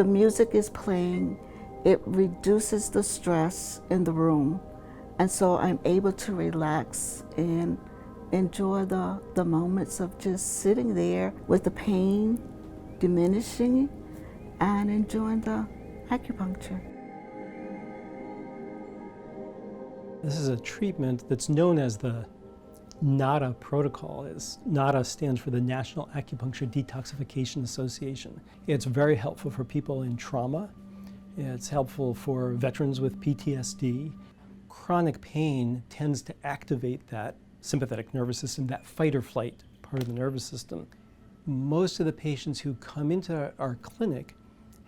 the music is playing, it reduces the stress in the room. And so I'm able to relax and enjoy the moments of just sitting there with the pain diminishing and enjoying the acupuncture. This is a treatment that's known as the NADA protocol. NADA stands for the National Acupuncture Detoxification Association. It's very helpful for people in trauma. It's helpful for veterans with PTSD. Chronic pain tends to activate that sympathetic nervous system, that fight or flight part of the nervous system. Most of the patients who come into our clinic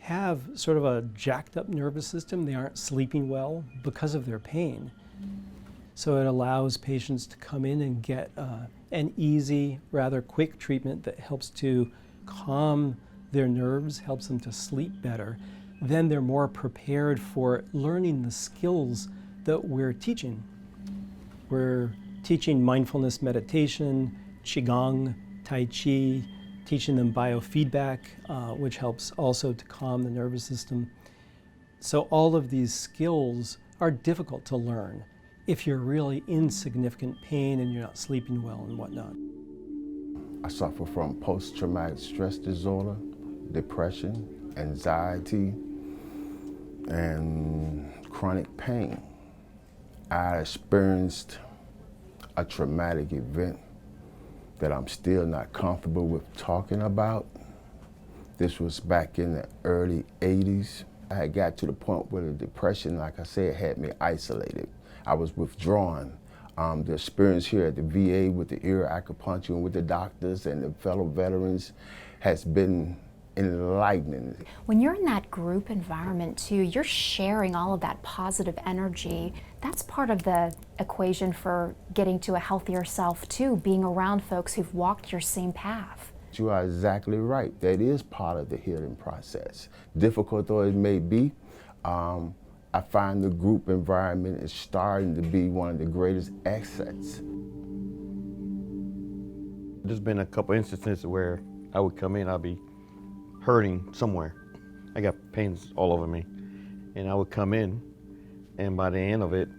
have sort of a jacked up nervous system. They aren't sleeping well because of their pain. So it allows patients to come in and get an easy, rather quick treatment that helps to calm their nerves, helps them to sleep better. Then they're more prepared for learning the skills that we're teaching. We're teaching mindfulness meditation, Qigong, Tai Chi, teaching them biofeedback, which helps also to calm the nervous system. So all of these skills are difficult to learn if you're really in significant pain and you're not sleeping well and whatnot. I suffer from post-traumatic stress disorder, depression, anxiety, and chronic pain. I experienced a traumatic event that I'm still not comfortable with talking about. This was back in the early 80s. I had got to the point where the depression, like I said, had me isolated. I was withdrawn. The experience here at the VA with the ear acupuncture and with the doctors and the fellow veterans has been enlightening. When you're in that group environment too, you're sharing all of that positive energy. That's part of the equation for getting to a healthier self too, being around folks who've walked your same path. You are exactly right. That is part of the healing process. Difficult though it may be, I find the group environment is starting to be one of the greatest assets. There's been a couple instances where I would come in, I'd be hurting somewhere. I got pains all over me. And I would come in, and by the end of it,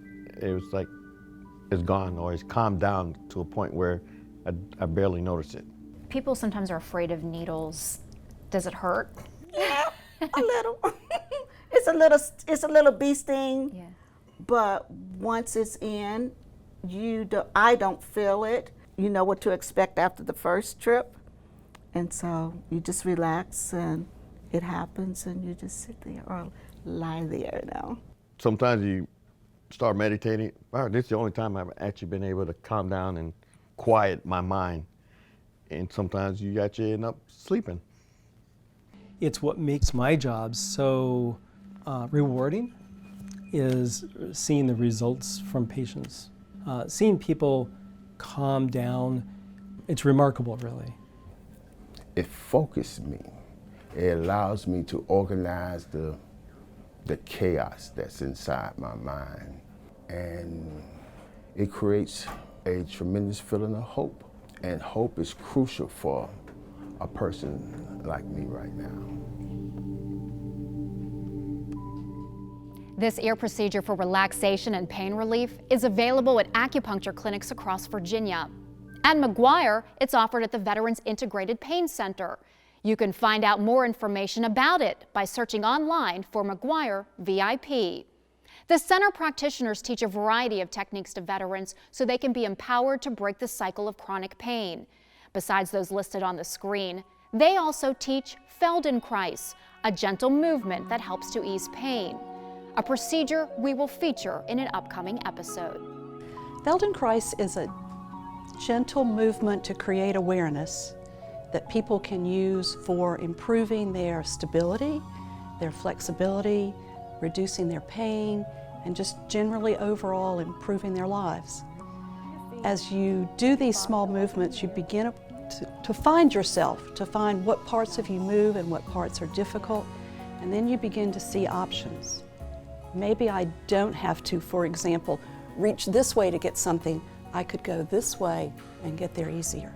it was like, it's gone, or it's calmed down to a point where I barely notice it. People sometimes are afraid of needles. Does it hurt? Yeah, a little. It's a little bee sting. Yeah. But once it's in, I don't feel it. You know what to expect after the first trip. And so you just relax and it happens and you just sit there or lie there now. Sometimes you start meditating. Wow, this is the only time I've actually been able to calm down and quiet my mind. And sometimes you actually end up sleeping. It's what makes my job so rewarding is seeing the results from patients. Seeing people calm down, it's remarkable, really. It focuses me. It allows me to organize the chaos that's inside my mind. And it creates a tremendous feeling of hope. And hope is crucial for a person like me right now. This ear procedure for relaxation and pain relief is available at acupuncture clinics across Virginia. At McGuire, it's offered at the Veterans Integrated Pain Center. You can find out more information about it by searching online for McGuire VIP. The center practitioners teach a variety of techniques to veterans so they can be empowered to break the cycle of chronic pain. Besides those listed on the screen, they also teach FELDENKRAIS, a gentle movement that helps to ease pain, a procedure we will feature in an upcoming episode. FELDENKRAIS is a gentle movement to create awareness that people can use for improving their stability, their flexibility, reducing their pain, and just generally overall improving their lives. As you do these small movements, you begin to find yourself, to find what parts of you move and what parts are difficult, and then you begin to see options. Maybe I don't have to, for example, reach this way to get something. I could go this way and get there easier.